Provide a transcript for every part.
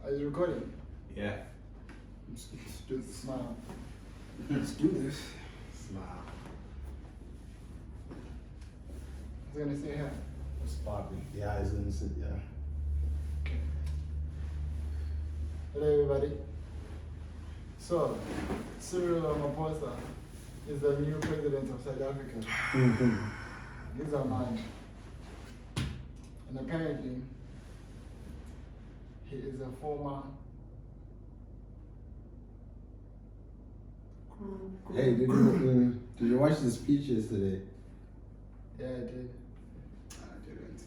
Are you recording? Yeah. Let's do this. Smile. Let's do this. Smile. I was gonna say hi. What's popping? Yeah, it's gonna sit, yeah. Okay. Hello everybody. So, Cyril Ramaphosa is the new president of South Africa. These are mine. And apparently, he is a former. Hey, did you watch the speech yesterday? Yeah, I did. I didn't.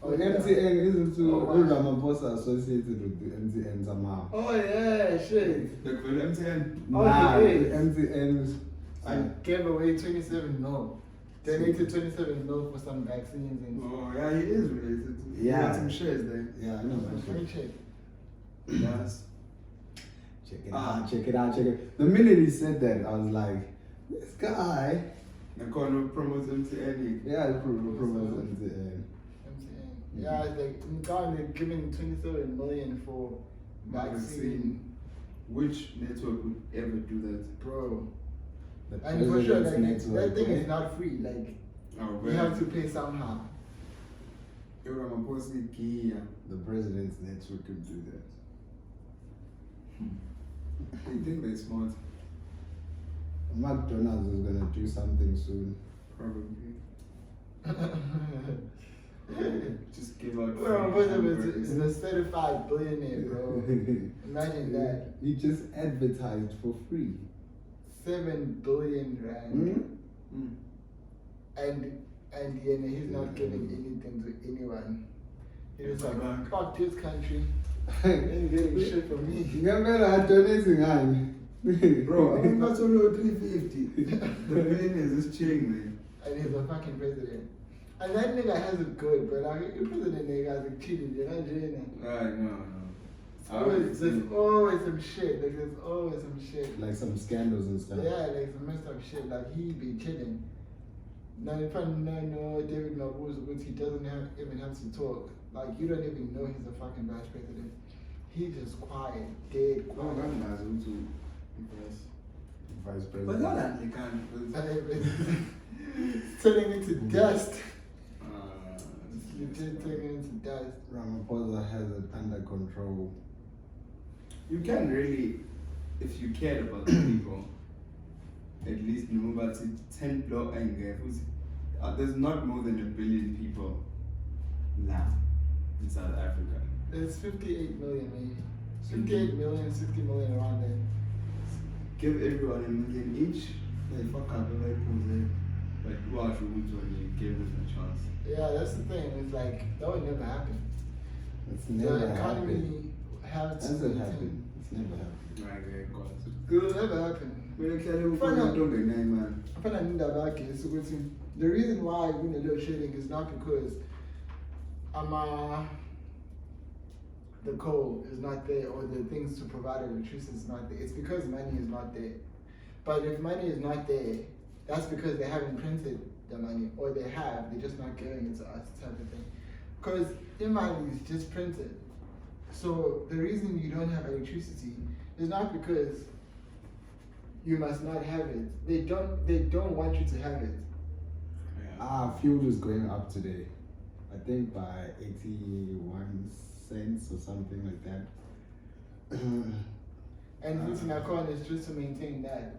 Oh, MTN isn't to wow. Ramaphosa associated with the MTN somehow. Oh yeah, shit. Look, with MTN. Oh, Nah, he the is. MTN. I gave away 27 mil. Donated 27 mil for some vaccines and Oh, yeah, he is related. He Yeah. got some shares there. Yeah, I know that let me shit. check. Yes. Check it out, check it out, check it. The minute he said that, I was like, this guy. I call him promote MTN. Yeah, promotes MTN. MTN. Yeah, it's like God, they're giving 27 million for vaccine, Which network would ever do that? bro. The And for sure, president's like, network, that thing eh? is not free. Like, Oh, you have to pay somehow. Ramaphosa Kia. The president's network could do that. They think they're smart. McDonald's is gonna do something soon. Probably. Just give out. Well, free but hamburgers. it's a certified billionaire, bro. Imagine that. He just advertised for free. 7 billion rand. Hmm? And he's not giving anything to anyone. He's like, Back. fuck this country. Ain't getting shit from me. Ngempela donating ngani? Bro, I'm not only 350. The millionaires is chilling, man. And he's a fucking president. And that nigga has it good, but like, your president nigga has it cheated, you're not doing it. Right, no. There's always some shit. Like, there's always some shit. Like some scandals and stuff. Yeah, like some messed up shit. Like, he be chilling. Now, if I know David Mabuza, he doesn't even have to talk. Like, you don't even know he's a fucking vice president. He's just quiet, dead Oh, quiet. that guy's also impressed. Vice president. But not that you can't. Turning into dust. Uh, Legit turning into dust. Ramaphosa has it under control. You can really, if you cared about the people, at least know about it. 10 block anger. There's not more than 1 billion people now in South Africa. It's 58 million, maybe. 58 million, 60 million around there. Give everyone 1 million each. They fuck up the people. But who are you when you give them a chance? Yeah, that's the thing. It's like, that would never happen. It's never The happened. economy has to Hasn't maintain. happened. It's never happened. Right, very good. It will never happen. Man. I find I need that back here. So the reason why we're in a load shedding is not because the coal is not there or the things to provide electricity is not there. It's because money is not there. But if money is not there, that's because they haven't printed the money, or they have, they're just not giving it to us, type of thing. Because the money is just printed. So the reason you don't have electricity is not because you must not have it. They don't want you to have it. Fuel is going up today. I think by 81 cents or something like that. And this Nakon is just to maintain that.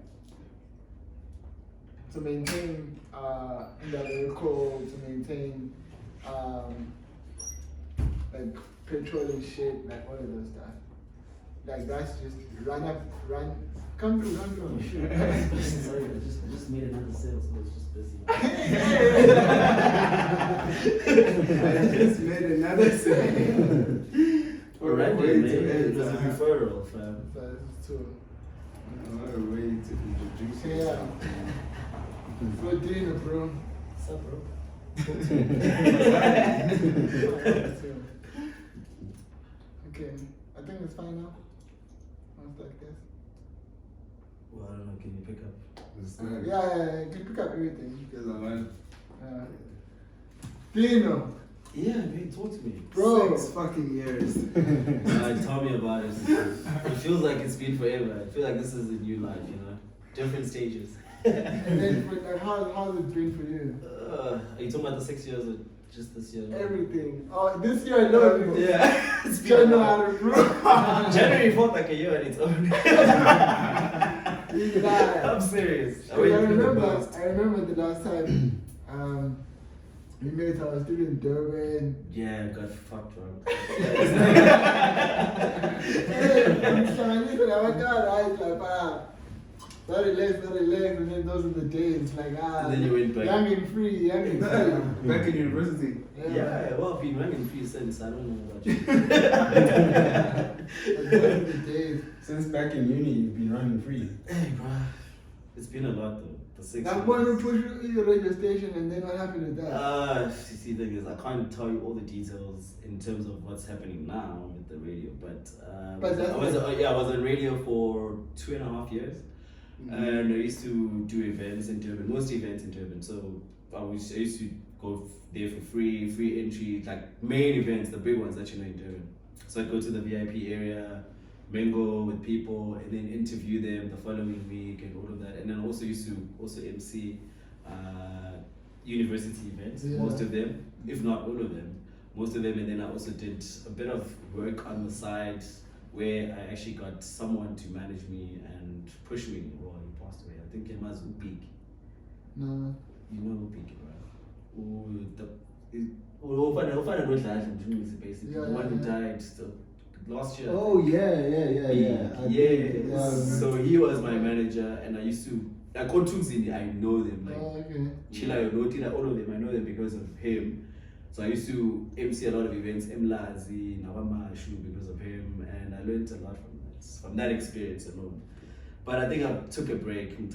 To maintain the coal, to maintain like petrol and shit, like all of those stuff. Like that's just come through. Sorry, I just made another sale, so I was just busy. I just made another sale. Alright, way man. to It was a end. referral, fam. So it's too. What a way to introduce Yeah. yourself. For dinner, bro. What's up, bro? Okay, I think it's fine now. Sounds like this. Well, I don't know, can you pick up? It's good. Yeah, you can pick up everything. Because I went. Dino. Yeah, man, talk to me. Bro. 6 fucking years. Tell me about it. It feels like it's been forever. I feel like this is a new life, you know? Different stages. And then, like, how's it been for you? Are you talking about the 6 years or just this year? Everything. Oh, this year alone. Yeah. It's been Don't a know lot. how to prove. January felt like a year on its own. You lie. I'm serious. I remember the last time we met. I was still in Durban. Yeah, got fucked drunk. Very relaxed, and then those are the days, like, And then you went back. young and free. Back in university. Yeah, well, I've been running free since. I don't know about you. But those are the days. Since back in uni, you've been running free. Hey, bro. It's been a lot, though. The 6 That years. one who pushed you in the radio station, and then what happened with that? See, the thing is, I can't tell you all the details in terms of what's happening now with the radio, but I was on radio for 2.5 years, and I used to do events in Durban, most events in Durban. So I used to go there for free entry, like main events, the big ones that you know in Durban. So I'd go to the VIP area, mingle with people, and then interview them the following week and all of that. And then I also used to MC university events, most of them, if not all of them, most of them. And then I also did a bit of work on the side where I actually got someone to manage me and push me. Well, he passed away. I think it was Upik. No. You know Upik, right? Basically, the one who died last year. Oh yeah. So he was my manager, and I used to. I know them. Like Okay. Chila Yonoti, all of them. I know them because of him. So I used to MC a lot of events, Mlazi, Nawamashu, because of him, and I learned a lot from that experience alone. But I think I took a break. From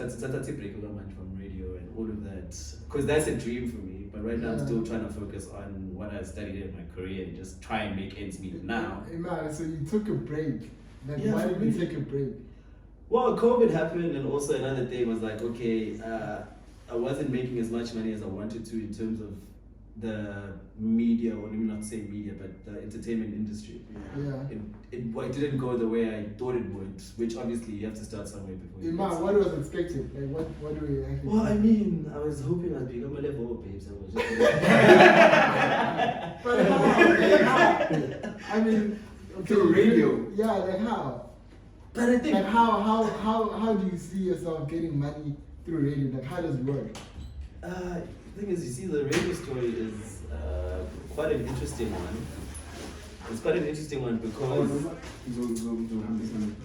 radio and all of that, because that's a dream for me. But right now I'm still trying to focus on what I studied in my career and just try and make ends meet now. Man, so you took a break. Like, Yeah, why did you really. take a break? Well, COVID happened, and also another thing was like, okay, I wasn't making as much money as I wanted to in terms of the media, or let me not say media, but the entertainment industry. Yeah. It didn't go the way I thought it would, which obviously you have to start somewhere before you Man, get what was expected? Like, what do we actually? Well, I mean, I was hoping I'd become a level of babes. I was just But how? Like, how? I mean, okay, Through radio. Yeah, like how? But I think Like how do you see yourself getting money through radio? Like, how does it work? the thing is, you see, the radio story is quite an interesting one. It's quite an interesting one because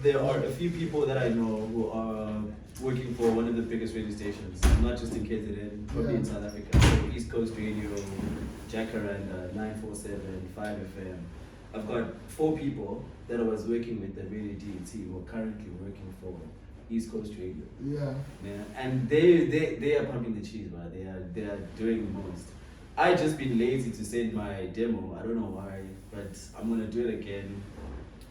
there are a few people that I know who are working for one of the biggest radio stations, not just in KZN, probably in South Africa. So East Coast Radio, Jacaranda, 947, 5FM. I've got 4 people that I was working with at Radio DET who are currently working for East Coast Radio. Yeah. And they are pumping the cheese, man. They are doing the most. I just been lazy to send my demo. I don't know why, but I'm gonna do it again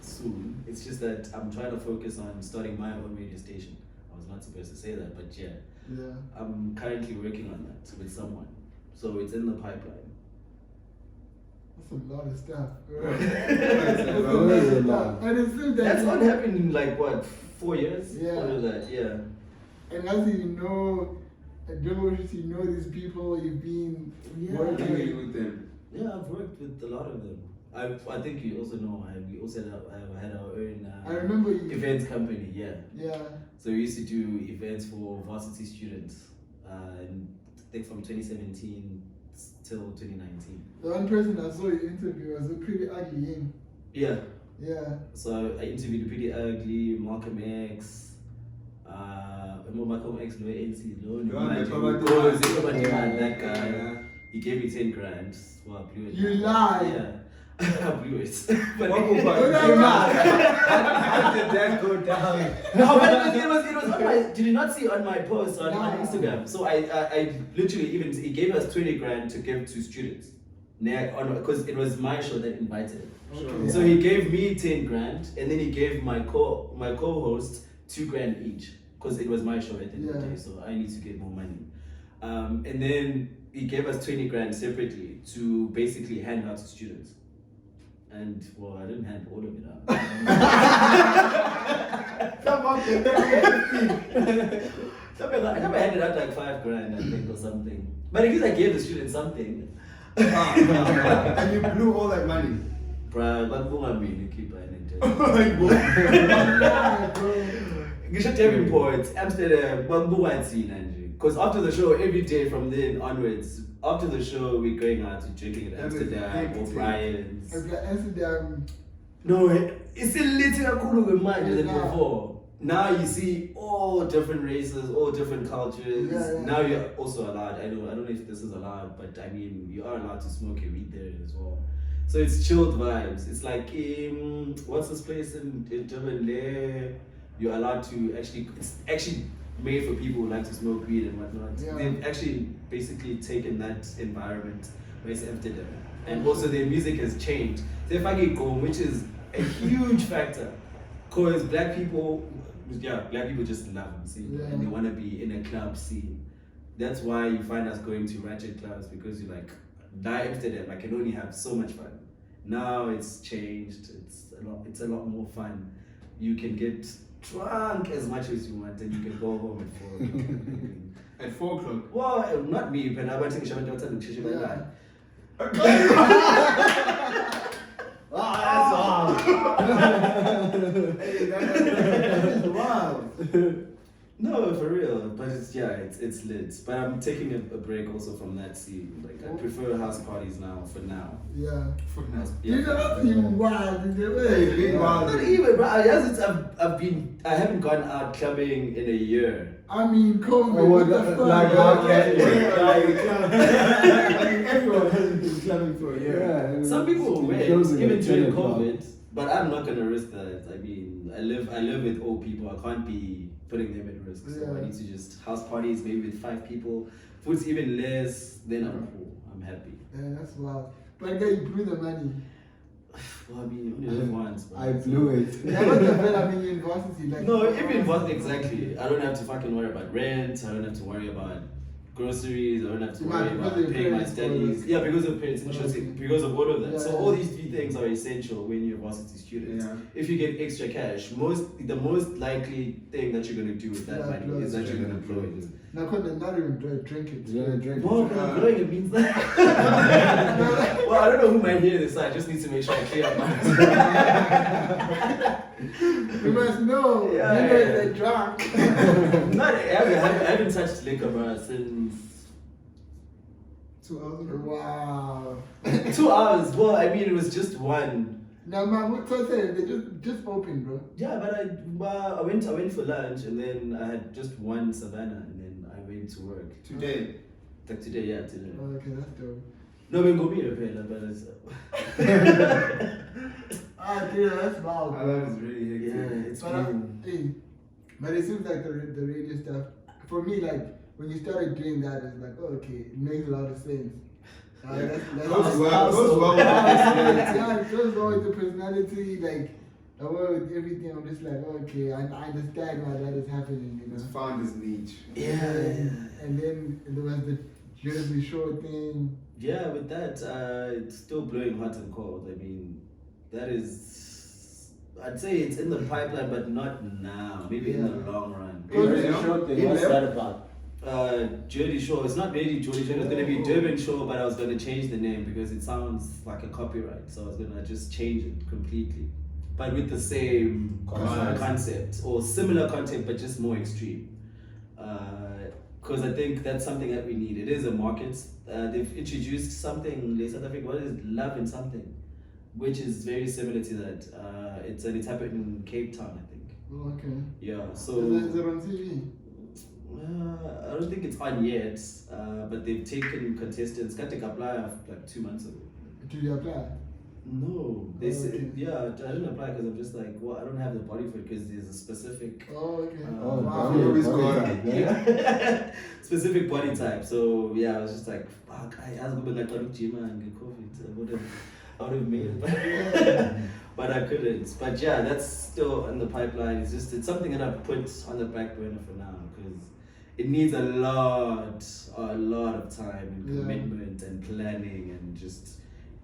soon. It's just that I'm trying to focus on starting my own radio station. I was not supposed to say that, but yeah. Yeah. I'm currently working on that with someone. So it's in the pipeline. That's a lot of stuff. That's a lot. And it's still That's what happened in like what, 4 years? Yeah. What was that? Yeah. And as you know, you know these people, you've been working with them. Yeah, I've worked with a lot of them. I think you also know we also had our own I remember you. events company. Yeah. Yeah. So we used to do events for varsity students, and I think from 2017 till 2019. The one person I saw you interview was a pretty ugly in. Yeah. Yeah. So I interviewed Pretty Ugly, Malcolm X. Malcolm X, that guy. He gave me 10 grand. Well, I blew it. You lie. Yeah. I blew it. But How did that go down? no, but it was on my. Did you not see on my post on Instagram? So I literally he gave us 20 grand to give to students, because it was my show that invited him. Okay. So he gave me 10 grand, and then he gave my co-host 2 grand each, because it was my show at the end of the day. So I need to get more money. And then he gave us 20 grand separately to basically hand out to students. And well, I didn't hand all of it out. I never handed out like 5 grand, I think, or something. But at least I gave the students something. And you blew all that money. Bruh, but who am I to keep an You should tell me points. Amsterdam, because after the show, every day from then onwards, after the show, we're going out to drinking at Amsterdam, O'Brien's. Amsterdam. No, it's a little cooler than before. Now you see all different races, all different cultures. Yeah. Now you're also allowed. I don't know if this is allowed, but I mean you are allowed to smoke and weed there as well. So it's chilled vibes. It's like what's this place in Durban there? You're allowed to it's actually made for people who like to smoke weed and whatnot. Yeah. They've actually basically taken that environment where it's Amsterdam. And also their music has changed. They fucking go, which is a huge factor. Because black people just love music and they want to be in a club scene. That's why you find us going to ratchet clubs, because you're like, now Amsterdam, I can only have so much fun. Now it's changed. It's a lot more fun. You can get drunk as much as you want and you can go home at 4 o'clock. At 4 o'clock? Well, not me, but I'm going to Hey, that's wild. No, for real. But it's lit. But I'm taking a break also from that scene. Like I prefer house parties now for now. Yeah. For now. You never been wild in the way. Not even, bro. I haven't gone out clubbing in a year. I mean, COVID. What the fuck? Everyone has been clubbing for a year. Yeah, Some people went, closing even at during 10 o'clock. COVID. But I'm not gonna risk that. I mean, I live with old people. I can't be putting them at risk. So I need to just house parties, maybe with 5 people. If it's even less, then I'm cool. I'm happy. Yeah, that's wild. But then you blew the money. Well, I mean, you only live once. But I blew it. Yeah, but the I mean, university. Like, no, if you invest exactly, I don't have to fucking worry about rent. I don't have to worry about groceries. I don't have to worry about paying my studies. Yeah, because of parents, because of all of that. So all these 3 things are essential when you're a varsity student. Yeah. If you get extra cash, the most likely thing that you're gonna do with that money is that you're gonna blow it. Now, not even drink it. Yeah, drink No, it. but blowing it means that. Well, I don't know who might hear this, so I just need to make sure I clear up my. You must know. Yeah, you know they're drunk. I haven't touched liquor, bro, since 2 hours. Wow. 2 hours. Well, I mean, it was just one. Now, man, what I said, they just open, bro. Yeah, but I went for lunch and then I had just one Savannah and then I went to work. Today? Like today, yeah, today. Oh, okay, that's dope. No, we go meet a but it's. Ah, dude, that's wild. Oh, that was really hectic. Yeah, it's But, been. but it seems like the radio stuff, for me, like, when you started doing that, it's like, oh, okay, it makes a lot of sense. That's Goes well with yeah, it goes well with the personality, like, well, with everything. I'm just like, oh, okay, I understand why that is happening, you know. It's found his niche. And then there was the Jersey Shore thing. Yeah, with that, it's still blowing hot and cold. I mean, that is, I'd say it's in the pipeline, but not now. Maybe in the long run. What's that about? Geordie Shore. It's not really Geordie Shore. It's gonna be Durban Shore, but I was gonna change the name because it sounds like a copyright. So I was gonna just change it completely, but with the same concept or similar content, but just more extreme. Because I think that's something that we need. It is a market. They've introduced something in South Africa. What is Love and Something, which is very similar to that. It's happened in Cape Town, I think. Oh, okay. Yeah. So. Is it on TV? I don't think it's on yet, but they've taken contestants. Got to apply like 2 months ago. Did you apply? No, they said okay. yeah. I didn't apply because I'm just like, well, I don't have the body for it because there's a specific. Oh, okay. wow. Specific body type. So yeah, I was just like, fuck. I was going to go to gym and get COVID. I would have made it, but I couldn't. But yeah, that's still in the pipeline. It's something that I put on the back burner for now because it needs a lot of time and commitment and planning and just.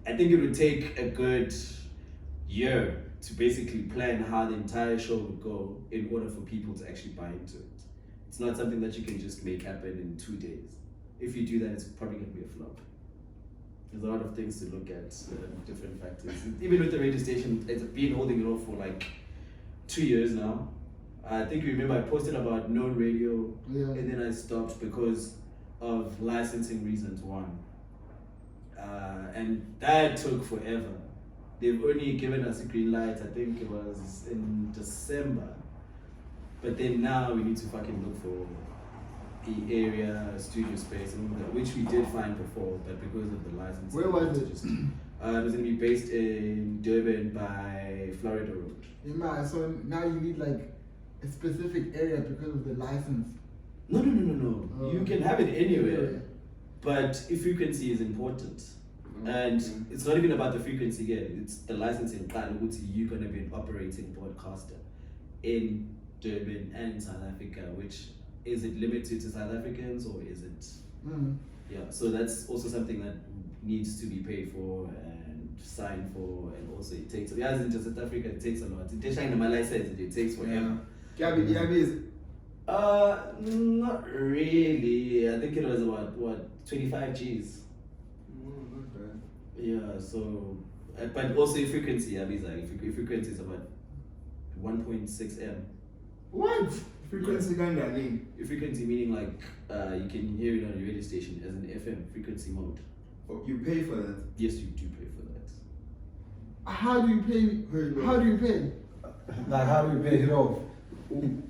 I think it would take a good year to basically plan how the entire show would go in order for people to actually buy into it. It's not something that you can just make happen in 2 days. If you do that, it's probably going to be a flop. There's a lot of things to look at, different factors. Even with the radio station, it's been holding it off for like 2 years now. I think you remember I posted about known radio, and then I stopped because of licensing reasons, one. And that took forever. They've only given us a green light, I think it was in December. But then now we need to fucking look for the area, studio space, and all that, which we did find before, but because of the license. Where was it? It was going to be based in Durban by Florida Road. Yeah, so now you need like a specific area because of the license. No. You can have it anywhere, but frequency is important. And it's not even about the frequency here, it's the licensing. You're going to be an operating broadcaster in Durban and South Africa, which is it limited to South Africans or is it? Yeah, so that's also something that needs to be paid for and signed for, and also it takes. Yeah, in South Africa, it takes a lot. My license, it takes forever. Not really. I think it was about 25 Gs. Yeah, so but also frequency. I mean, like frequency is about 1.6 M. What? Frequency kind Frequency meaning like you can hear it on your radio station as an FM frequency mode. Oh, you pay for that? Yes, you do pay for that. How do you pay? How do you pay? Like, how do you pay it off?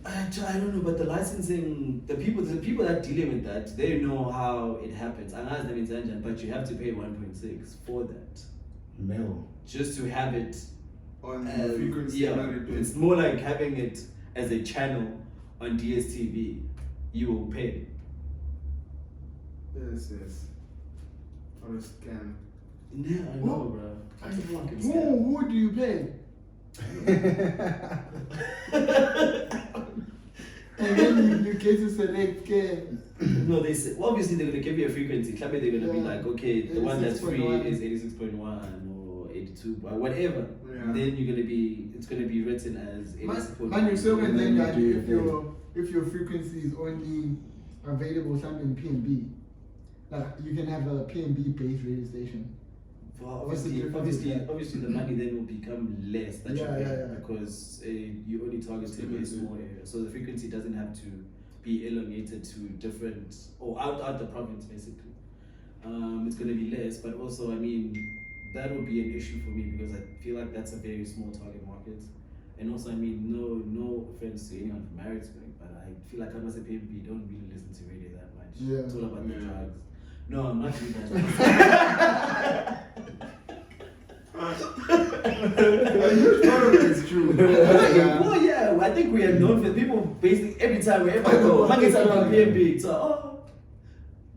I don't know, but the licensing, the people that dealing with that, they know how it happens. But you have to pay 1.6 for that. No. Just to have it on the frequency. Yeah, it's more like having it as a channel on DSTV. You will pay. Yes. Or a scam. Yeah, I know, bro. It's a fucking scam. Who do you pay? And then you get to select care. No, they say, well, obviously they're gonna give you a frequency. They're gonna be like, okay, the one that's free is 86.1 or 82 or whatever. Yeah. Then it's gonna be written as 86.1. Man, you're so and then that if your frequency is only available something in PNB, like you can have a PNB based radio station. Well, obviously the money then will become less that you pay because you only target to a small area. So the frequency doesn't have to be elongated to different or out the province basically. It's going to be less, but also I mean that will be an issue for me because I feel like that's a very small target market. And also I mean no offense to anyone from Maritzburg, but I feel like I must say PNB don't really listen to radio that much. Yeah. It's all about the drugs. No, I'm not doing that. It's true. Well, yeah, I think we are known for people basically every time we ever go. PNB. So,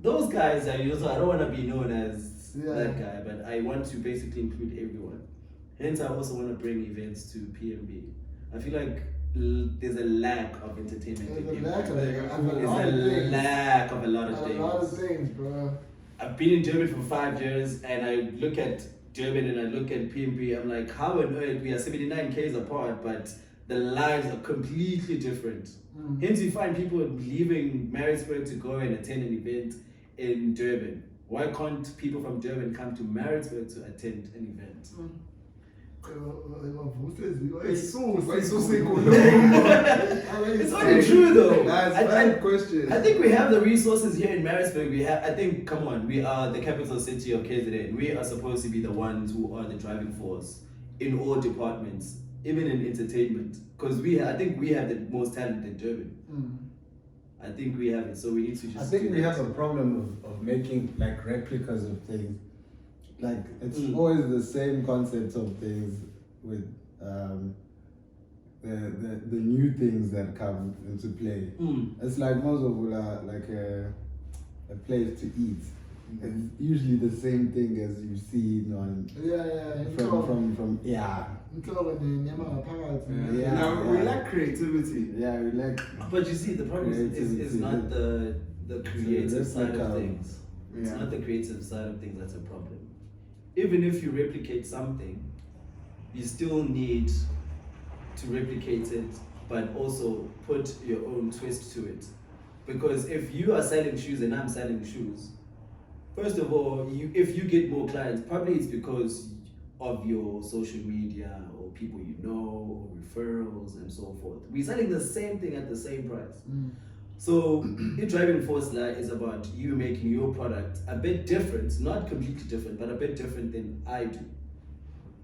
those guys are usually, I don't want to be known as that guy, but I want to basically include everyone. Hence, I also want to bring events to PNB. I feel like there's a lack of entertainment. There's a lack of a lot of things. A lot of things, bro. I've been in Durban for 5 years, and I look at Durban and I look at PNB. I'm like, how on earth we are 79 Ks apart, but the lives are completely different. Hence, you find people leaving Maritzburg to go and attend an event in Durban. Why can't people from Durban come to Maritzburg to attend an event? It's so It's only true though. That's a bad question. I think we have the resources here in Maritzburg. Come on, we are the capital city of KZN. We are supposed to be the ones who are the driving force in all departments, even in entertainment. Because I think we have the most talent in Durban. I think we have it, so we need to just. I think we have a problem of making like replicas of things. Like it's always the same concept of things with the new things that come into play. It's like most of like a place to eat. It's usually the same thing as you've seen on from We lack creativity. Yeah, we lack. But you see, the problem is not the creative side of things. It's Yeah. not the creative side of things that's a problem. Even if you replicate something, you still need to replicate it, but also put your own twist to it. Because if you are selling shoes and I'm selling shoes, first of all, if you get more clients, probably it's because of your social media or people you know, or referrals and so forth. We're selling the same thing at the same price. So the driving force is about you making your product a bit different, not completely different, but a bit different than I do.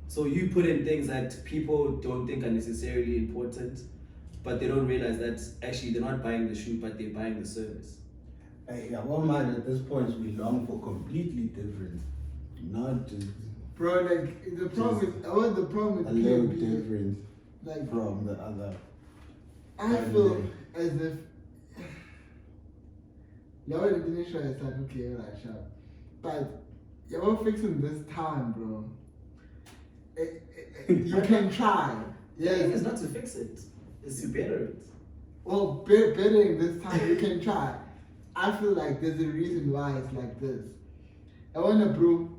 So you put in things that people don't think are necessarily important, but they don't realize that actually they're not buying the shoe, but they're buying the service. Yeah, one man at this point we long for completely different, not just. Bro, like the problem with a little PMB, different like from the other. I feel as if now the initial is like okay, alright, sure, but you're fixing this time, bro. You can try. Yeah, it's not to fix it; it's to better it. Well, bettering this time, you can try. I feel like there's a reason why it's like this. I wanna, bro.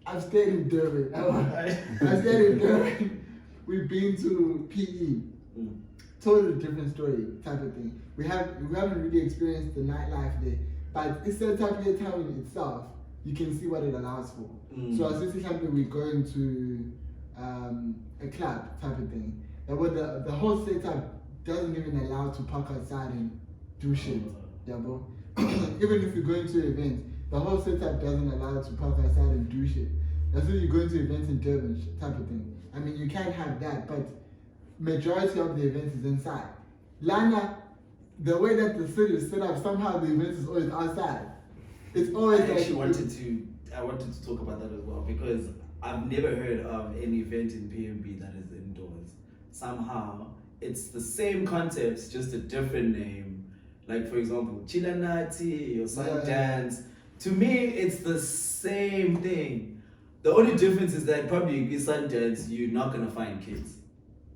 I've stayed in Durban. I've stayed in Durban. We've been to PE. Totally different story type of thing. We haven't really experienced the nightlife there, but it's a type of town in itself. You can see what it allows for. So as this example, we're going to a club type of thing. And what the whole setup doesn't even allow to park outside and do shit. Yeah, bro. Even if you're going to events, the whole setup doesn't allow to park outside and do shit. That's why you're going to events in Durban type of thing. I mean, you can have that, but majority of the events is inside. Lana, the way that the city is set up, somehow the event is always outside. It's always I actually wanted to talk about that as well, because I've never heard of any event in PMB that is indoors. Somehow, it's the same concept, just a different name. Like for example, Chilanati or Sundance. To me, it's the same thing. The only difference is that probably in Sundance, you're not gonna find kids.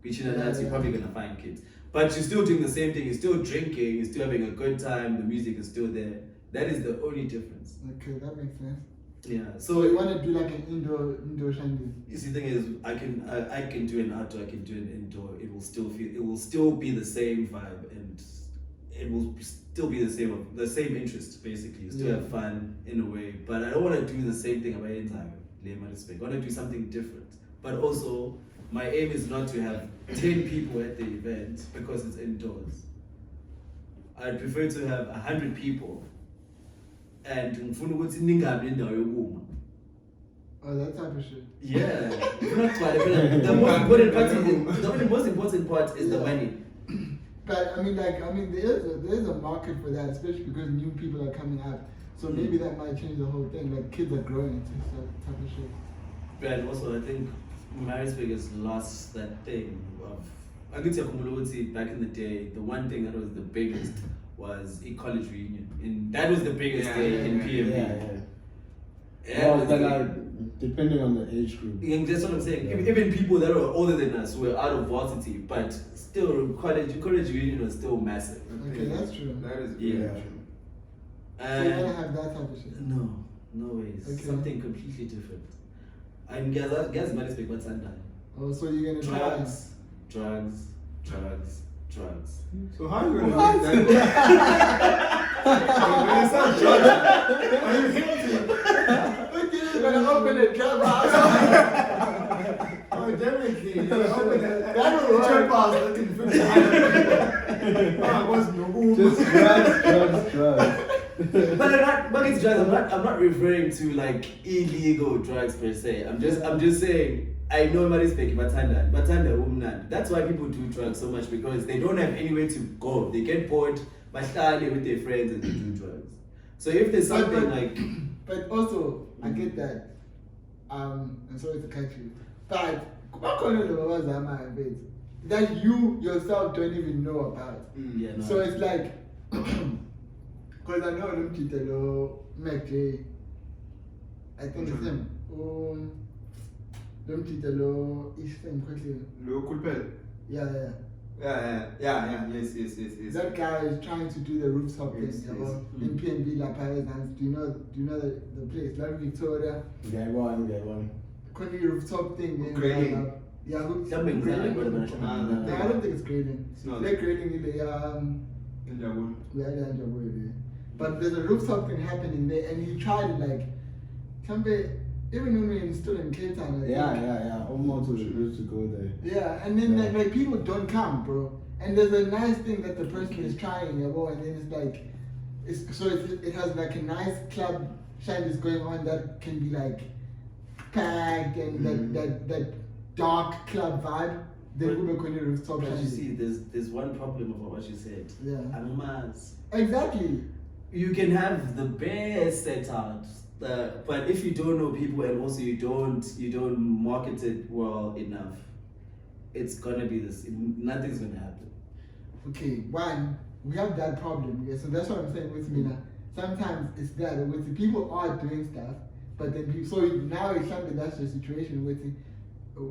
With Chilanati, you're probably gonna find kids. But you're still doing the same thing. You're still drinking. You're still having a good time. The music is still there. That is the only difference. Okay, that makes sense. Yeah. So you want to do like an indoor shandy? You see, the thing is, I can do an outdoor. I can do an indoor. It will still be the same vibe, and it will still be the same interest. Basically, you still have fun in a way. But I don't want to do the same thing about time. I want to do something different. But also, my aim is not to have 10 people at the event because it's indoors. I prefer to have 100 people. And oh, that type of shit. Yeah. The most important part is the money. But there is a market for that, especially because new people are coming up. So maybe that might change the whole thing. Like kids are growing into that type of shit. And also, I think Maritzburg has lost that thing of. I could say back in the day, the one thing that was the biggest was a college reunion, and that was the biggest day in PMB. Depending on the age group. And that's what I'm saying. Even people that were older than us were out of varsity, but still, college reunion was still massive. Okay, that's true. That is true. So you wanna have that type of shit? No ways. Okay. Something completely different. And guys might speak what's under. Oh, so you're gonna drugs. So how are you gonna make that? When you start drugs, are you hinting? You're gonna open a drug house. Oh, definitely. You're gonna open a drug house looking for drugs. But it's drugs. I'm not referring to like illegal drugs per se. I'm just saying. I know everybody's speaking Batanda. That's why people do drugs so much, because they don't have anywhere to go. They get bored, but start with their friends and they do drugs. So if there's something but also I get that. I'm sorry to cut you, but that you yourself don't even know about. Yeah, no. So it's like, because I know them Mac J. I think it's him. Don't treat the low Eastern quickly. Local pen. Yeah. Yes. That guy is trying to do the rooftop thing. Yes. In PNB La Paris, and do you know the place? Like Victoria. Get one. Could be rooftop thing. Grading. Yeah, Something grading. like that. No, I don't think it's grading. It's not. They're grading in the but there's a rooftop thing happening there, and he tried it like, even when we were still in Cape Town. I think. Yeah. Almost used to go there. Yeah, and then like people don't come, bro. And there's a nice thing that the person is trying, and then it's like, it has like a nice club shine is going on that can be like packed and that dark club vibe. Then we were going to rooftop. But you see, there's one problem about what you said. Yeah. Animals. Exactly. You can have the best setup, but if you don't know people and also you don't market it well enough, it's gonna be this. Nothing's gonna happen. Okay, one, we have that problem. Okay, so that's what I'm saying with me now. Sometimes it's that with the people are doing stuff, but then so now it's something that's the situation with it.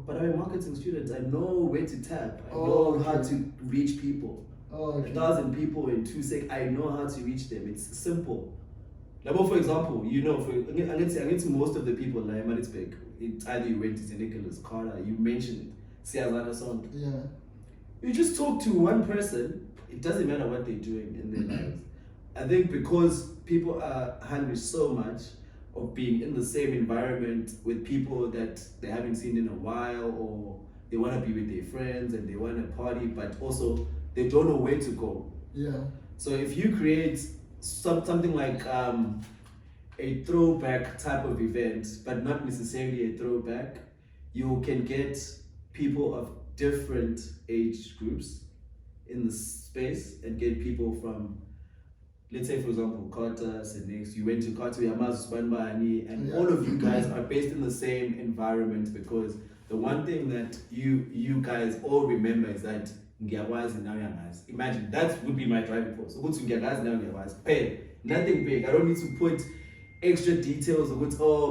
But I'm a marketing student. I know where to tap. I know how to reach people. 1,000 people in 2 seconds. I know how to reach them. It's simple. Like, for example, I get to most of the people like Maritzburg. Either you went to St. Nicholas, Carter, you mentioned Siyazana Song. Yeah. You just talk to one person. It doesn't matter what they're doing in their lives. I think because people are hungry so much of being in the same environment with people that they haven't seen in a while, or they want to be with their friends and they want to party, but also they don't know where to go. Yeah. So if you create something like a throwback type of event, but not necessarily a throwback, you can get people of different age groups in the space and get people from, let's say for example, Carter, Senex, you went to Carter, Yamazu, Spanbani, and all of you guys are based in the same environment, because the one thing that you guys all remember is that ngiyakwazi now ngiyakwazi. Imagine, that would be my driving force. Ukuthi ngiyakwazi now ngiyakwazi. Pay. Nothing big. I don't need to put extra details of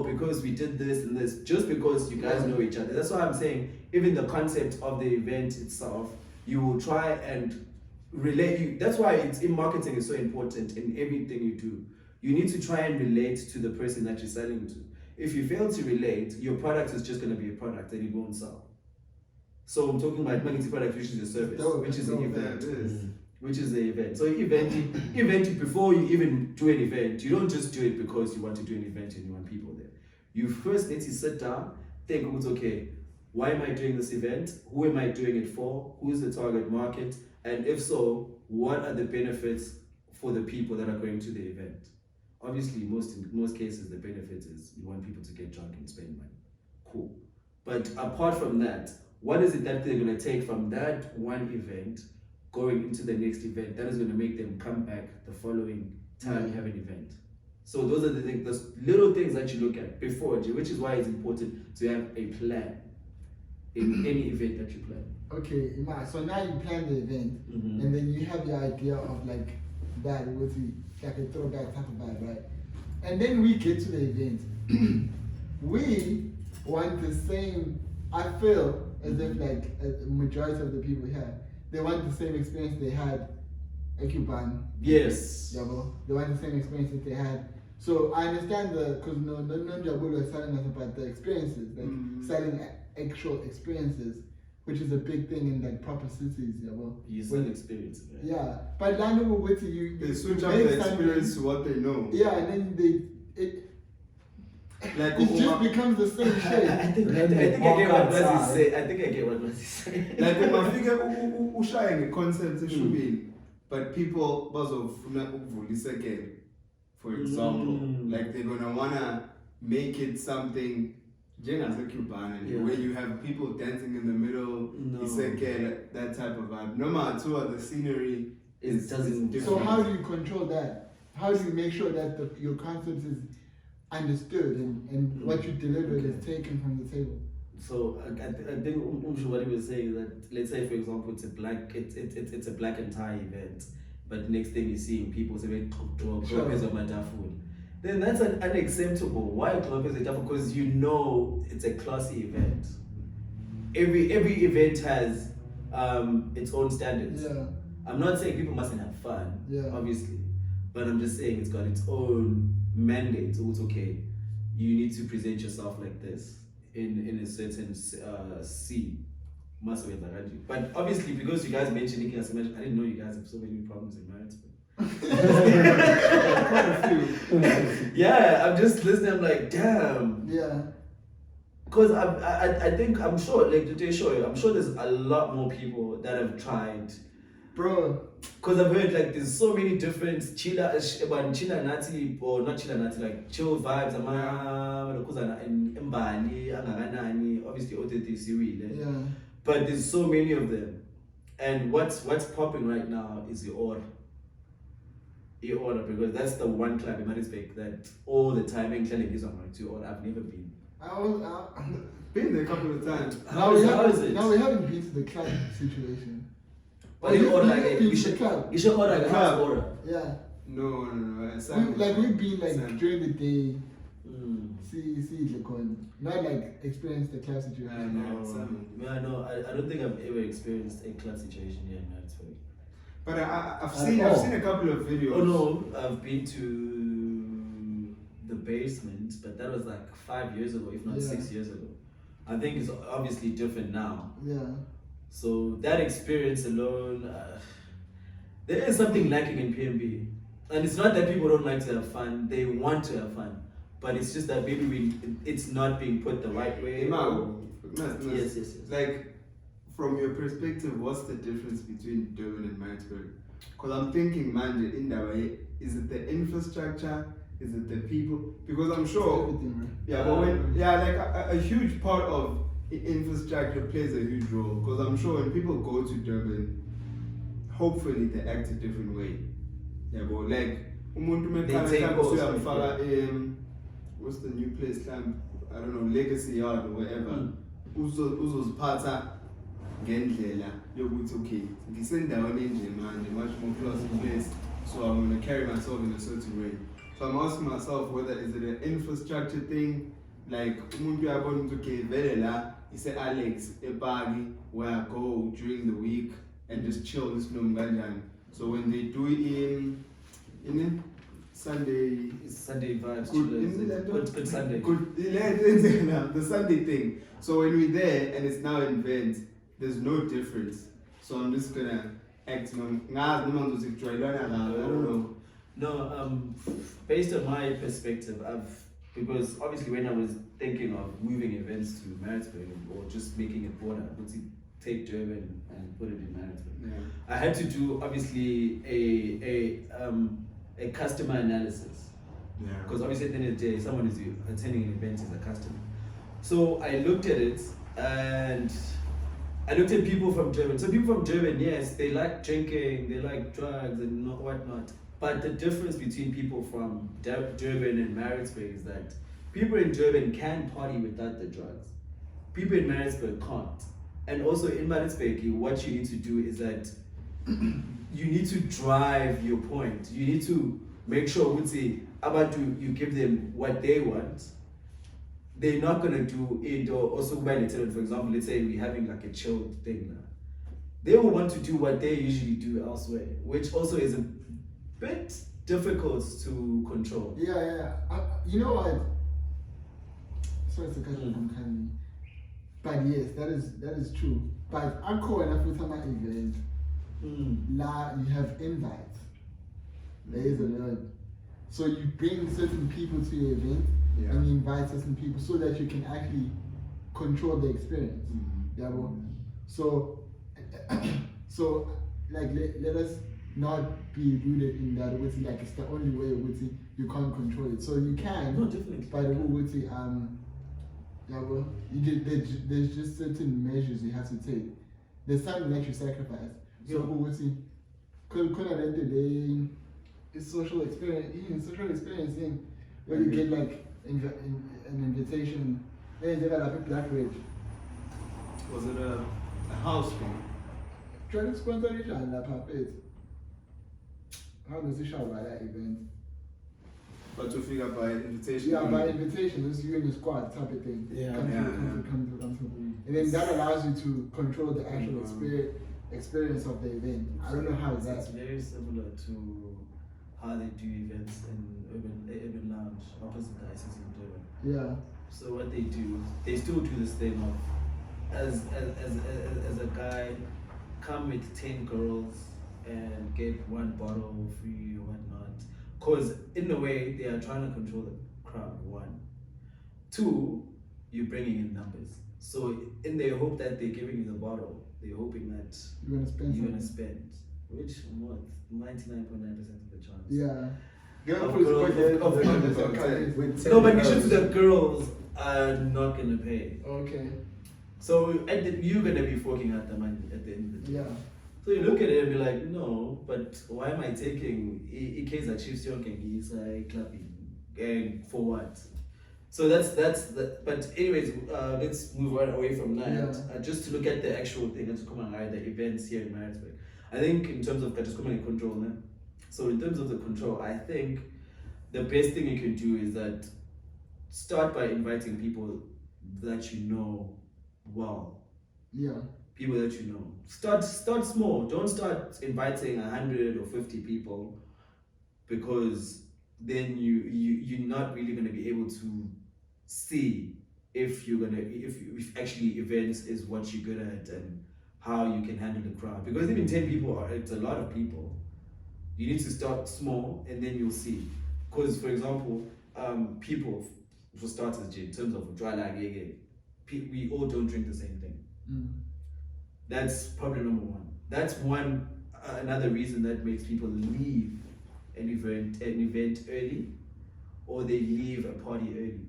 because we did this and this, just because you guys know each other. That's why I'm saying, even the concept of the event itself, you will try and relate. That's why in marketing is so important in everything you do. You need to try and relate to the person that you're selling to. If you fail to relate, your product is just going to be a product and it won't sell. So I'm talking about marketing product, which is a service, which is an event. Which is the event. So event, before you even do an event, you don't just do it because you want to do an event and you want people there. You first need to sit down, think, okay, why am I doing this event? Who am I doing it for? Who's the target market? And if so, what are the benefits for the people that are going to the event? Obviously, in most cases, the benefit is you want people to get drunk and spend money. Cool. But apart from that, what is it that they're going to take from that one event going into the next event that is going to make them come back the following time you have an event? So those are the things, those little things that you look at before, which is why it's important to have a plan in any event that you plan. Okay, so now you plan the event, and then you have the idea of like that with like a throwback type of vibe, right? And then we get to the event. We want the same, I feel as if like a majority of the people here, they want the same experience they had at Cuban. Yes. They want the same experience that they had. So I understand because no Jabulo is telling us about the experiences, like selling actual experiences, which is a big thing in like proper cities. You sell experience. Right? Yeah, but Lando will wait till you. They switch up the experience to what they know. Yeah, and then like it just becomes the same shit. I think I get what Nazi say. I think I get what Nazi say. Like ungafika ushaye ngeconcept eshubini, but people bazofuna ukuvulisa again. For example, like they're gonna wanna make it something Cuban, where you have people dancing in the middle, that type of vibe. No matter what, the scenery doesn't different. So how do you control that? How do you make sure that your concept is understood and what you delivered is taken from the table? So I think what he was saying is that, let's say for example it's a black and tie event, but next thing you're seeing people say there's then that's unacceptable. Why because you know it's a classy event. Every event has its own standards. Yeah. I'm not saying people mustn't have fun, Yeah. obviously, but I'm just saying it's got its own mandate. So it's okay. You need to present yourself like this in a certain scene. Must wait, but obviously because you guys mentioned Nikki, I didn't know you guys have so many problems in marriage. Yeah, I'm just listening. I'm like, damn. Yeah. Because I think I'm sure, like to show you, I'm sure there's a lot more people that have tried. Bro. Because I've heard like there's so many different chilla nati or not chilla nati, like chill vibes. Obviously OTT Yeah. but there's so many of them. And what's popping right now is the order. Because that's the one club in Maritzburg that all the time and clinic is on to or I've never been. Been there a couple of times. Now we haven't been to the club situation. But you order like you should order like a house order. Yeah. No. We've been like during the day. See the con. Not like experience the club situation. I don't think I've ever experienced a club situation here in Maritzburg. But I've seen a couple of videos. Oh no, I've been to the basement, but that was like 5 years ago, if not 6 years ago. I think it's obviously different now. Yeah. So that experience alone, there is something lacking in PMB. And it's not that people don't like to have fun, they want to have fun. But it's just that maybe it's not being put the right way. Yes. Like, from your perspective, what's the difference between Durban and Maritzburg? Because I'm thinking, man, in that way, is it the infrastructure? Is it the people? Because I'm sure, everything, right? A huge part of infrastructure plays a huge role. Because I'm sure when people go to Durban, hopefully they act a different way. Yeah, but like, they take what's the new place? I don't know, Legacy Yard or whatever. Uzoziphatha ngendlela yokuthi okay, ngisendaweni enje manje, much more classy place, so I'm going to carry myself in a certain way. So I'm asking myself whether is it an infrastructure thing, like umuntu uyabona ukuthi okay, vele la ise Alex ePaki where I go during the week and just chill this kanjani. So when they do it in Sunday vibes. Good Sunday. The Sunday thing. So when we're there and it's now in Vent, there's no difference. So I'm just gonna act. I don't know. No, based on my perspective, because obviously when I was thinking of moving events to Maritzburg or just making it border, I would take Durban and put it in Maritzburg. Yeah. I had to do obviously a customer analysis. Yeah. Because obviously at the end of the day, someone is attending an event is a customer. So I looked at it and I looked at people from Durban. So people from Durban, yes, they like drinking, they like drugs and whatnot. But the difference between people from Durban and Maritzburg is that people in Durban can party without the drugs. People in Maritzburg can't. And also in Maritzburg, what you need to do is that you need to drive your point. You need to make sure you give them what they want. They're not gonna do it or also for example, let's say we're having like a chill thing now. They will want to do what they usually do elsewhere, which also is a bit difficult to control. Yeah. You know what? Sorry to cut you from Kanye. But yes, that is true. But I call an African event. La, you have invites. There is a lot. So you bring certain people to your event and you invite certain people so that you can actually control the experience. Yeah, bro. So like let us not be rooted in that with like it's the only way with you can't control it. So you can. No, definitely. But with yeah, bro. There's just certain measures you have to take. There's something that you sacrifice. So it's social experience where you get like an invitation. Hey, they got a Black Ridge. Was it a house thing? Try to sponsor each other, puppet. How does it show by that event? But to figure by invitation. Yeah, by invitation, it's you and your squad type of thing. Yeah. Come through. And then that allows you to control the actual experience of the event. I don't know how It's that's. very similar to how they do events in urban lounge, opposite the ICC in Durban. Yeah. So what they do, they still do this thing of as a guy, come with 10 girls and get one bottle free or whatnot. Cause in a way they are trying to control the crowd. 1, 2, you're bringing in numbers. So in their hope that they're giving you the bottle, they're hoping that You're gonna spend. which what 99.9% of the chance. Yeah. Of With No, but you should see the girls are not gonna pay. Okay. So you're gonna be forking out the money at the end of the day. Yeah. So you look at it and be like, no, but why am I taking in case I choose your he's clubbing and for what? So that's the. But anyways, let's move right away from that. Yeah. Just to look at the actual thing, let's come on the events here in Maritzburg. I think in terms of just coming control, man. So in terms of the control, I think the best thing you can do is that start by inviting people that you know well. Yeah. People that you know. Start small. Don't start inviting 100 or 50 people, because then you're not really gonna be able to see if actually events is what you're good at and how you can handle the crowd. Because even 10 people it's a lot of people. You need to start small and then you'll see. Because for example, people, for starters, in terms of we all don't drink the same thing. That's problem number 1. That's one another reason that makes people leave an event early, or they leave a party early,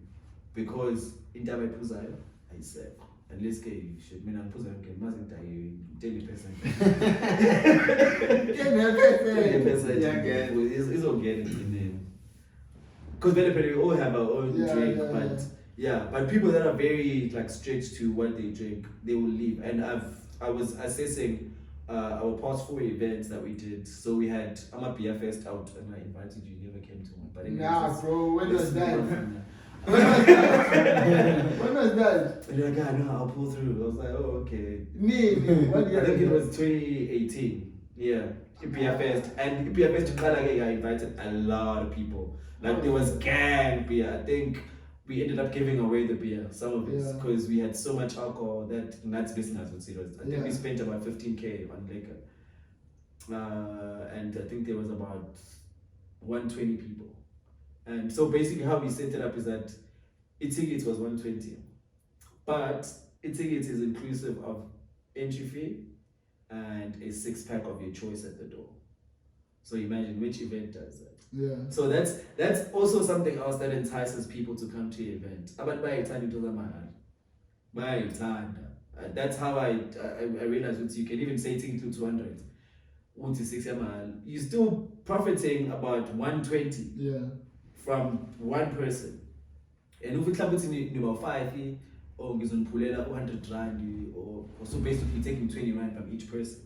because in Puzayo, I said, unless you should mean I'm Puzayo, you mustn't die 10%. It's organic in there. Because we all have our own drink, but people that are very strict to what they drink, they will leave. And I was assessing our past 4 events that we did. So we had Beer Fest out, and I invited you. You never came to one. But anyways, bro. When was that? When was that? And you're like, no, I'll pull through. I was like, oh, okay. What year? I think it was 2018. Yeah. Beer Fest. And Beer Fest, I invited a lot of people. There was gang beer. I think we ended up giving away the beer, some of it, because we had so much alcohol that that's business would serious. I think we spent about 15K on liquor. And I think there was about 120 people. And so basically how we set it up is that tickets was 120. But tickets is inclusive of entry fee and a 6-pack of your choice at the door. So imagine which event does that. Yeah. So that's also something else that entices people to come to your event. But that's how I realized that you can even say things to 200. You're still profiting about 120 from one person. And if it's about 5 or ngizoniphulela 100 rand, or so basically taking 20 rand from each person.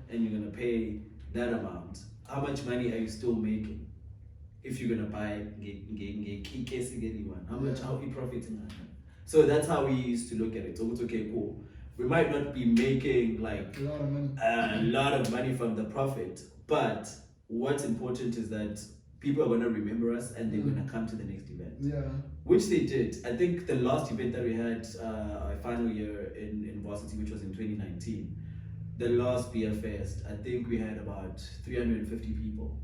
And you're gonna pay that amount. How much money are you still making? If you're gonna buy key case anyone, how are you profiting on that? So that's how we used to look at it. So it's okay, cool. We might not be making a lot of money from the profit, but what's important is that people are gonna remember us and they're gonna come to the next event. Which they did. I think the last event that we had, our final year in varsity, which was in 2019, the last Beer Fest, I think we had about 350 people.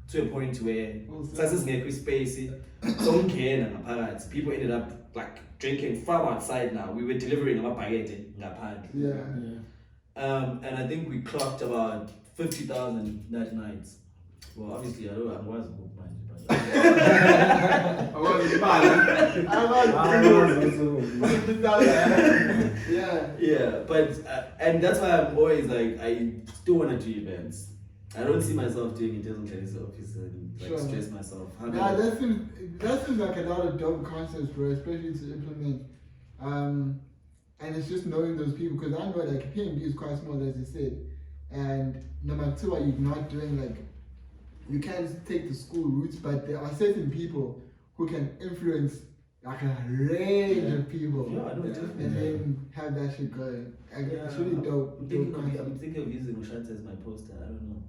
To a point where space, people ended up drinking from outside now. We were delivering our baguette. And I think we clocked about 50,000 that night. Well, obviously, I wasn't booked much, but but and that's why I'm always I still want to do events. I don't see myself doing it in the office and stress myself. That seems like a lot of dope concepts, bro, especially to implement. And it's just knowing those people, because I know PNB is quite small, as you said. And number 2, are you not doing you can't take the school routes, but there are certain people who can influence like a range of people. Yeah, I know, definitely. And then have that shit going. It's really dope. I'm dope concept. thinking of using Ushant as my poster. I don't know.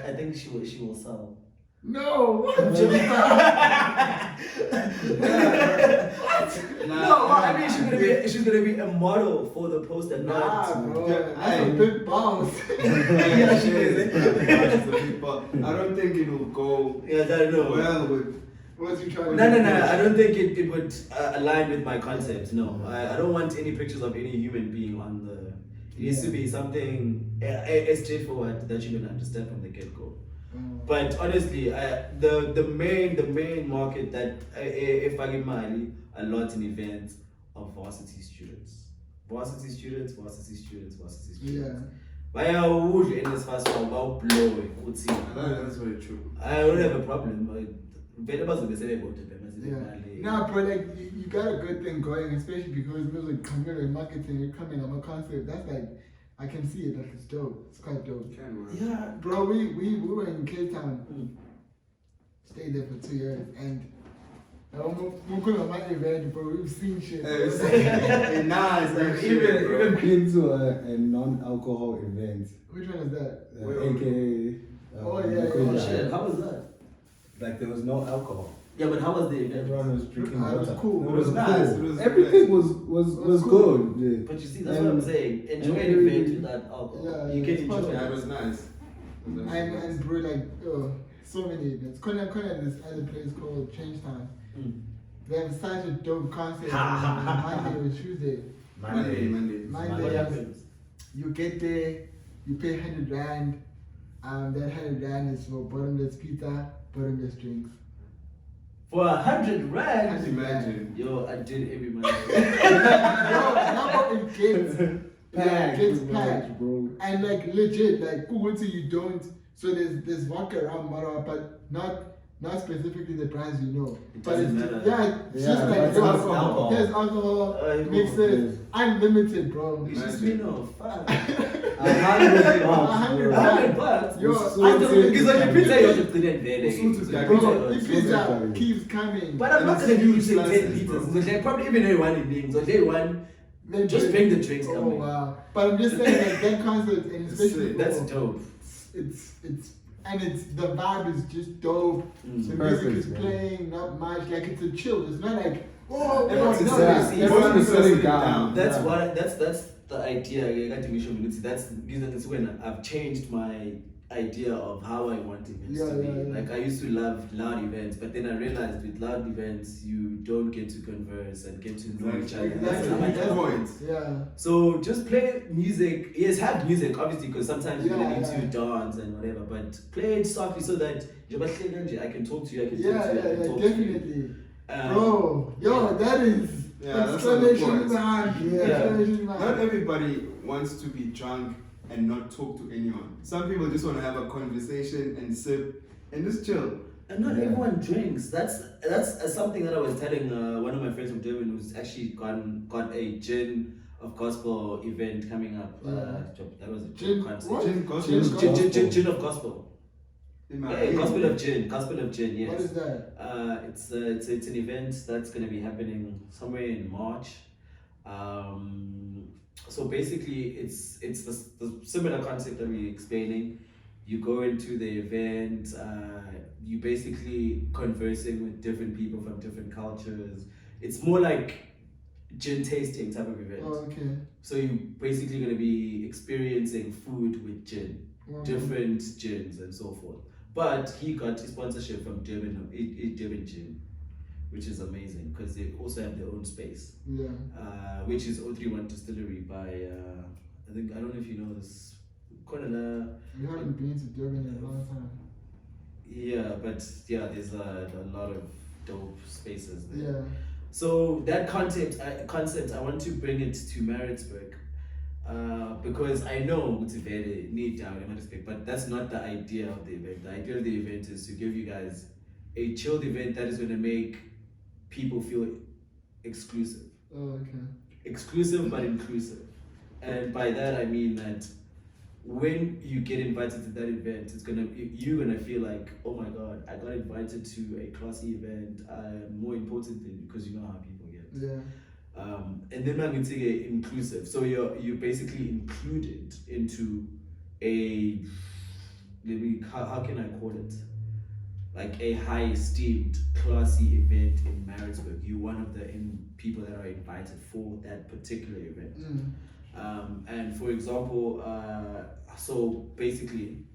I think she will sell. No! No, I mean she's gonna be a model for the poster, Nah, not. bro. Yeah, That's a big boss. Yeah, she is. But I don't think it will go Yeah, I don't know. well with. What's you trying to No, do? I don't think it would align with my concept. No, I don't want any pictures of any human being on the. It needs to be something straightforward that you can understand from the get go. But honestly, the main market that if I give money a lot in events of varsity students. Yeah. Why I would in this fast about blowing? That's very true. I don't have a problem. Yeah. Nah, bro, like you got a good thing going, especially because music, computer, and marketing, you're coming on a concept. That's like, I can see it. Like it's dope. It's quite dope. Yeah, Bro, we were in Cape Town. Stayed there for 2 years, and we could have my event, bro. We've seen shit. Nice. Even been to a non-alcohol event. Which one is that? AKA. Oh, yeah, Oh shit, how was that? Like there was no alcohol. Yeah, but how was the event? Everyone was drinking It was water. cool. It was nice. cool. It was Everything nice. was cool. good. Yeah. But you see, that's what I'm saying. Enjoy an and- event without alcohol. Yeah, You can it's enjoy possible. Yeah, it. it was nice. And bro, like, so many events. Kona, this other place called Change Time. They have such a dope concept on Monday or Tuesday. Monday. What Monday, happens? you get there, you pay 100 rand. That 100 rand is for bottomless pizza, bottomless drinks. For 100 rand? Imagine. Yo, I did every month. Now it gets Packed, it gets packed, bro. and like legit, like Kuhuti you don't. So there's vodka around Mara, but not specifically the brands you know. It But doesn't it's, matter. yeah, it's Yeah, just like it's alcohol. there's alcohol, mixes, unlimited, bro. You just mean no, fuck. 100 bucks, bro. 100 bucks? Yo, So I don't it's- Because on the pizza you have to clean it Usutu very. bro, the So pizza it's keeps coming. But I'm not And gonna be it's using 10 slices, liters. bro. So they probably even know one evening. So day one, Then just bring the drinks Oh coming. wow! But I'm just saying, like that concert, and especially sick. That's for- dope. it's the vibe is just dope. Mm. The Perfect, music is man. playing, not much. Like it's a chill. It's not like Everyone it's is not Yeah, like- everyone is sitting sitting down. down. That's Yeah. what that's the idea. I got to vision community. That's when I've changed my idea of how I want events Yeah, to be. yeah, yeah. Like I used to love loud events, but then I realized with loud events you don't get to converse and get to know each other. That's Exactly. how I Good do it. point. Yeah. So just play music. Yes, have music obviously because sometimes you're gonna Yeah, need yeah. to dance and whatever. But play it softly so that I can talk to you. I can Yeah, talk to you. I can talk to you. definitely. Um, Bro, yo, that is Yeah, that's on the exclamation point. mark. Yeah. Exclamation mark. Not everybody wants to be drunk and not talk to anyone. Some people just want to have a conversation and sip and just chill. And not Yeah. everyone drinks. That's something that I was telling one of my friends from Durban who's actually got a gin of gospel event coming up. That was a Gin- gin concert. what? Gin gospel. Gin of gospel. In my Yeah, gospel of gin. Gospel of gin. Yes. What is that? It's an event that's going to be happening somewhere in March. So basically, it's the similar concept that we're explaining. You go into the event, you basically conversing with different people from different cultures. It's more like gin tasting type of event. Oh, okay. So you're basically going to be experiencing food with gin, Wow. different gins and so forth. But he got his sponsorship from Durban Gin, which is amazing because they also have their own space, Yeah. which is 031 Distillery by, I don't know if you know this, Konala. We haven't been to Durban in a long time. Yeah, but yeah, there's a lot of dope spaces there. Yeah. So that concept, I want to bring it to Maritzburg. Because I know it's a very neat down in Maritzburg, but that's not the idea of the event. The idea of the event is to give you guys a chilled event that is going to make people feel exclusive. Oh, okay. Exclusive but inclusive. And by that I mean that when you get invited to that event, you're gonna feel like, oh my god, I got invited to a classy event. More importantly, because you know how people get. Yeah. And then I'm going to say inclusive. So you're basically included into a, how can I call it? Like a high esteemed, classy event in Maritzburg. You're one of the people that are invited for that particular event. And for example, so basically,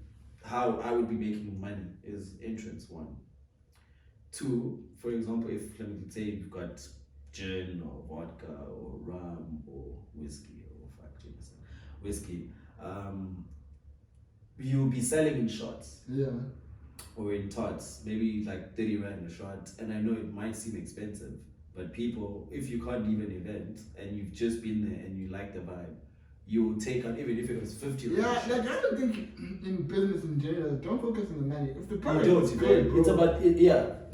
how I would be making money is entrance 1. 2, for example, if let me say you've got gin or vodka or rum or whiskey you'll be selling in shots. Yeah. Or in tots, maybe like 30 rand a shot. And I know it might seem expensive, but people, if you can't leave an event and you've just been there and you like the vibe, you'll take out, even if it was 50 rand. Yeah, like I don't think in business in general, don't focus on the money. If the product you don't, is good, bro. it's about,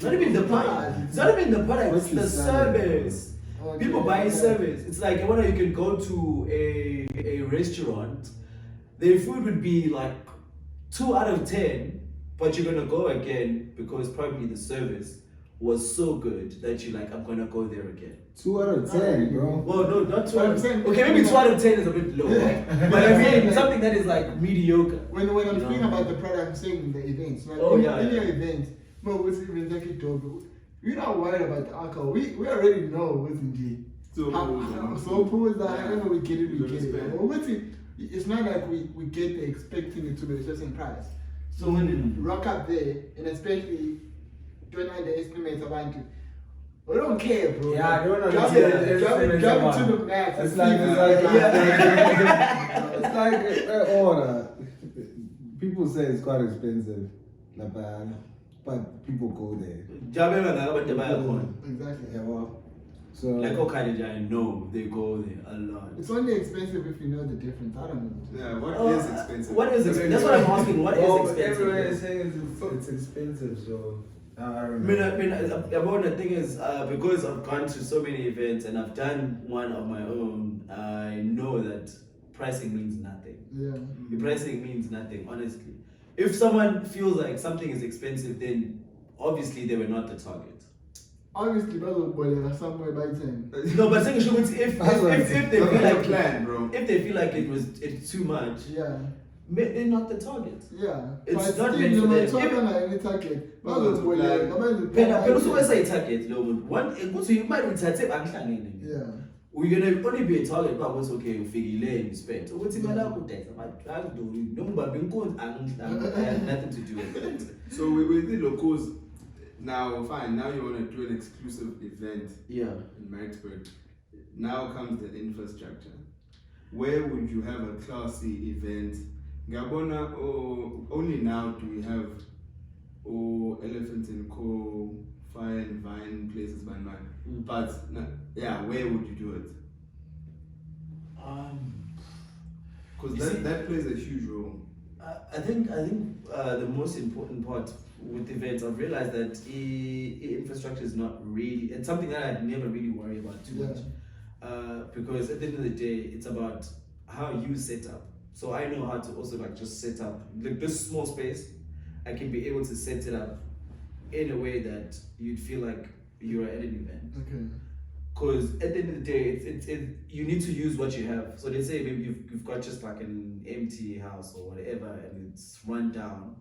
not even the product. It's not even the product, it's the service. Okay, People buy yeah. service. It's like when you can go to a restaurant, their food would be like 2 out of 10, but you're gonna go again because probably the service was so good that you're like, I'm gonna go there again. 2 out of 10, bro. Well, no, not 2 out of 10. Okay, Okay, maybe 2 out of 10 is a bit low. But I mean, something that is like mediocre. When I'm you speaking know? about the product, I'm saying the events. Like Oh, in, yeah, in yeah. your event, no, what's even like it though. We're not worried about the alcohol. We already know what's in So pools that whenever we get it, we You get it. respect. Well, what's it? It's not like we get there expecting it to be a certain price. So when you rock up there, and especially don't underestimate about it. We don't care, bro. Yeah, I don't know. Drop it to the max. It's and like, see. it's like an order. People say it's quite expensive, but people go there. Exactly. Yeah, well, so Like Okaja, I know they go there a lot. It's only expensive if you know the difference. I don't know. Yeah, what is expensive? What is expensive? That's what I'm asking. What is expensive? everyone is saying it's expensive, so I don't know. The thing is, because I've gone to so many events and I've done one of my own, I know that pricing means nothing. Yeah. The pricing means nothing, honestly. If someone feels like something is expensive, then obviously they were not the target. Obviously, that's somewhere by 10. No, but saying if they feel like plan, bro. if they feel like it's too much, Yeah. they're not the target. Yeah. It's but not still, meant no for matter them. what any target. But also when I say target, one so you might be target. Yeah. We're gonna only be a target, but what's okay, you figure you spend. So what's in my life? I do no, but I have nothing to do with it. So with the locals, now fine. Now you want to do an exclusive event. Yeah. In Maritzburg. Now comes the infrastructure. Where would you have a classy event? Gabona, only now do we have Elephant and Co, Fire and Vine places by mine. But yeah, where would you do it? Because that plays a huge role. I think the most important part with events, I've realized that infrastructure is not really, it's something that I'd never really worry about too much. Because at the end of the day, it's about how you set up. So I know how to also like just set up like this small space. I can be able to set it up in a way that you'd feel like you're at an event. Okay. Because at the end of the day, you need to use what you have. So they say maybe you've got just like an empty house or whatever and it's run down.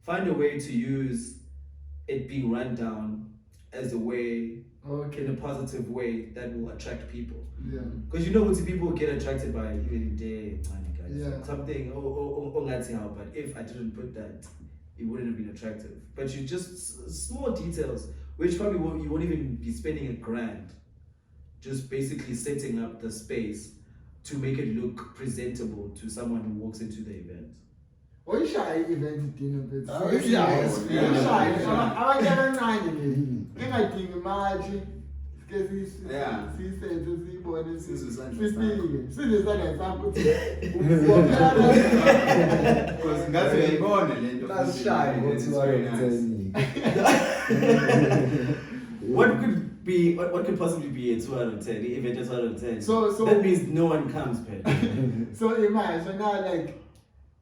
Find a way to use it being run down as a way, in a positive way that will attract people. Yeah. Because you know what people get attracted by even day, Yeah. something, but if I didn't put that, it wouldn't have been attractive. But you just small details, which probably you won't even be spending $1,000. Just basically setting up the space to make it look presentable to someone who walks into the event. Or you shy event dinner bits. Yeah. Because that's where you're born and That's shy. What's What could possibly be a 2 out of 10? The event is 2 out of 10. So that means no one comes, man. So now like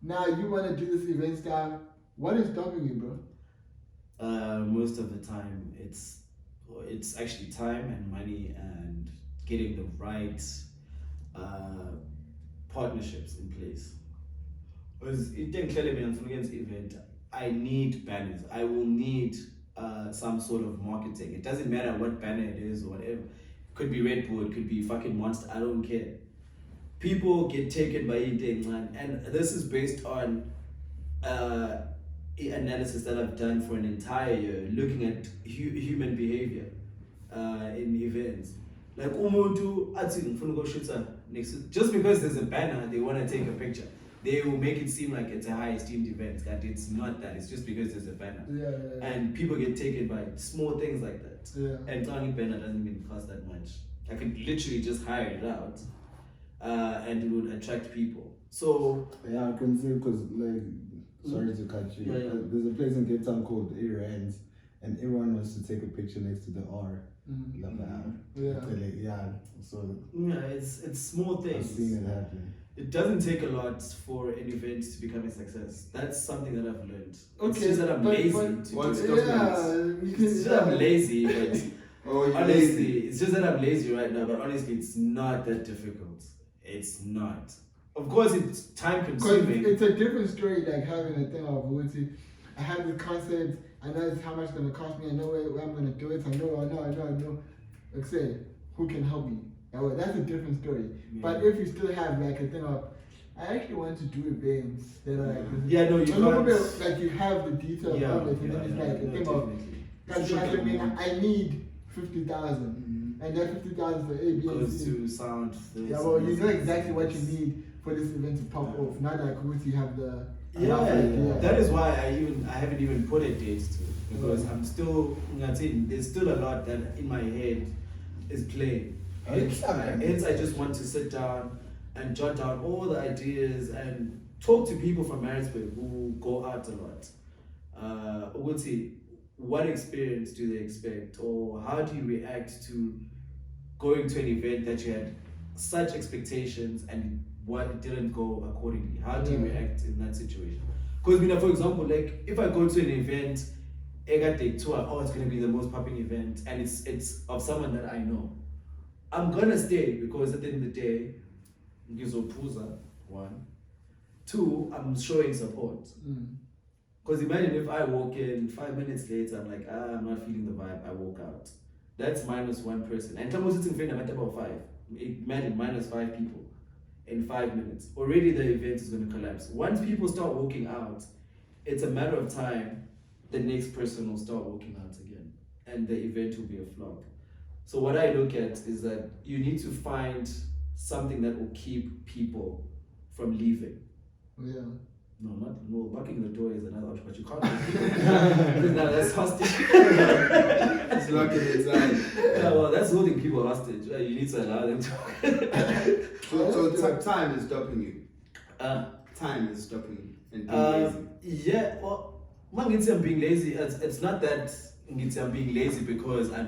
Now you want to do this event stuff. What is stopping you, bro? Most of the time, it's actually time and money and getting the right partnerships in place. Because event, I need banners. I will need some sort of marketing. It doesn't matter what banner it is or whatever. It could be Red Bull, it could be fucking Monster. I don't care. People get taken by eating, man, and this is based on analysis that I've done for an entire year, looking at human behavior in events. Like umuntu athi ngifuna ukushootha next, just because there's a banner, they want to take a picture. They will make it seem like it's a high esteemed event, that it's not that. It's just because there's a banner. Yeah. And people get taken by small things like that. Yeah. And Tony banner doesn't even cost that much. I could literally just hire it out, and it would attract people. So yeah, I can see, because like, sorry to cut you. Yeah. There's a place in Cape Town called Iran's, and everyone wants to take a picture next to the R. Yeah. So yeah, it's small I've things. seen it happen. It doesn't take a lot for an event to become a success. That's something that I've learned. Okay, It's just that I'm lazy to do what's it. Yeah, It's just that I'm lazy, but Oh, you're honestly, lazy. it's just that I'm lazy right now, but honestly, it's not that difficult. It's not. Of course, it's time Because consuming. it's a different story, like having a thing of Wuti. I have this concept, I know it's how much it's going to cost me, I know where I'm going to do it, I know. Like say, who can help me? That's a different story. Yeah. But if you still have like a thing of, I actually want to do events that are like, Yeah, no, you a little can't. bit like you have the details Yeah, of it, and yeah, then it's yeah, like a no, thing of, definitely. that's Should like, I get mean, more. I need 50,000, and that 50,000 for A, B, and Goes C. to sound. Yeah, well, you know exactly what you need for this event to pop off. Not like once you have the Yeah, that is why I haven't even put a date to it, because I'm still, there's still a lot that in my head is playing. Hence, I just want to sit down and jot down all the ideas and talk to people from Maritzburg who go out a lot. What experience do they expect, or how do you react to going to an event that you had such expectations and what didn't go accordingly? How do you react in that situation? Because, for example, like if I go to an event, it's going to be the most popping event, and it's of someone that I know, I'm gonna stay, because at the end of the day, ngizopuza, 1. 2, I'm showing support. Because imagine if I walk in 5 minutes later, I'm like, I'm not feeling the vibe, I walk out. That's minus 1 person. And I'm sitting friend, I'm at about 5. Imagine minus 5 people in 5 minutes. Already the event is going to collapse. Once people start walking out, it's a matter of time, the next person will start walking out again, and the event will be a flop. So what I look at is that you need to find something that will keep people from leaving. Yeah. No, locking the door is another option, but you can't. No, that's hostage. It's locking inside. Yeah, well, that's holding people hostage. You need to allow them to. So time is stopping you. Time is stopping you and being lazy. Yeah, well, I'm being lazy. It's not that I'm being lazy because I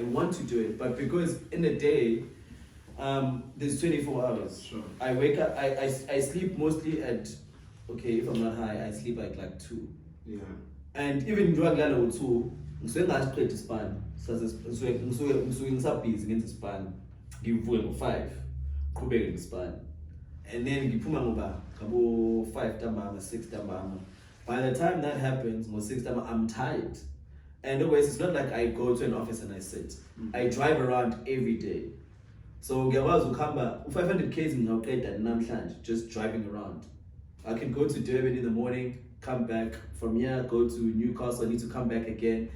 want to do it, but because in a day, there's 24 hours. Sure. I wake up, I sleep mostly at, if I'm not high, I sleep at like 2. Yeah. And even drug level 2, ngisuke ngasiqeda ispan. Ngisuke ngisabhizi ngenza ispan. Ngivuke ngo5, qhubeke ngespan. And then ngiphuma ngoba ngabo 5 ntambama, 6 ntambama. By the time that happens, ngo 6 ntambama, I'm tired. And always, it's not like I go to an office and I sit. I drive around every day. So ngiyakwazi ukuhamba 500 km ngawuqeda namhlanje just driving around. I can go to Durban in the morning, come back from here, go to Newcastle, I need to come back again.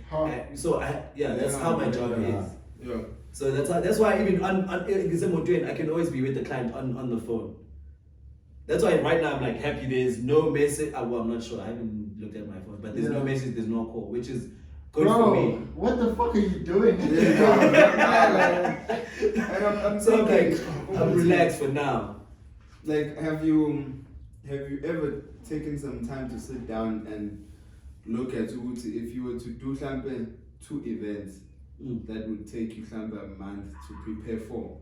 So that's how my job is. Yeah. So that's why even on I can always be with the client on the phone. That's why right now I'm like happy there's no message. Well, I'm not sure, I haven't looked at my phone, but there's no message, there's no call, which is good for me. What the fuck are you doing? So I'm like, I'm relaxed for now. Like, have you ever taken some time to sit down and look at if you were to do 2 events that would take you a month to prepare for?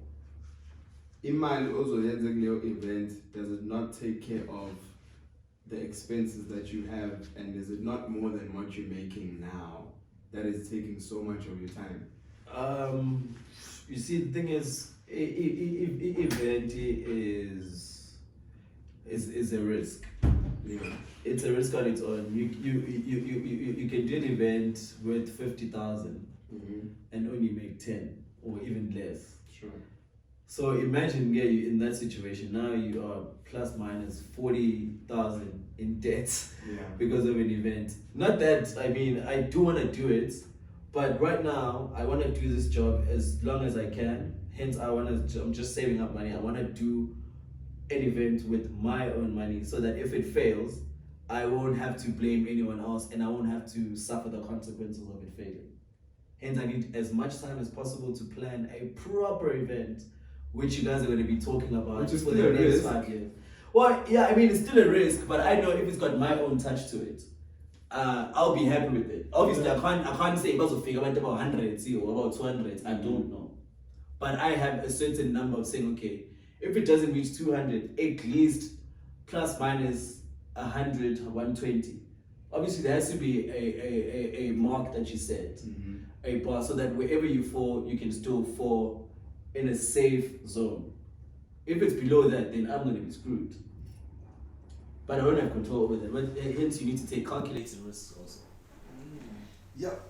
imali ozoyenza kuleyo event, does it not take care of the expenses that you have, and is it not more than what you're making now that is taking so much of your time? You see, the thing is, event is a risk. Yeah. It's a risk on its own. You can do an event with 50,000 and only make 10 or even less. Sure. So imagine, yeah, you in that situation. Now you are plus minus 40,000 in debt Yeah. because of an event. Not that, I mean, I do want to do it, but right now I want to do this job as long as I can. Hence, I'm just saving up money. I want to do an event with my own money so that if it fails, I won't have to blame anyone else and I won't have to suffer the consequences of it failing. Hence, I need as much time as possible to plan a proper event, which you guys are going to be talking about Which is for still the a next risk. 5 years. Well, yeah, I mean, it's still a risk, but I know if it's got my own touch to it, I'll be happy with it. Obviously, I can't say about figure about 100 or about 200. I don't know, but I have a certain number of saying, okay, if it doesn't reach 200, at least plus minus 100, 120. Obviously, there has to be a mark that you set, a bar, so that wherever you fall, you can still fall in a safe zone. If it's below that, then I'm going to be screwed. But I don't have control over that. But hence, you need to take calculated risks also. Yep.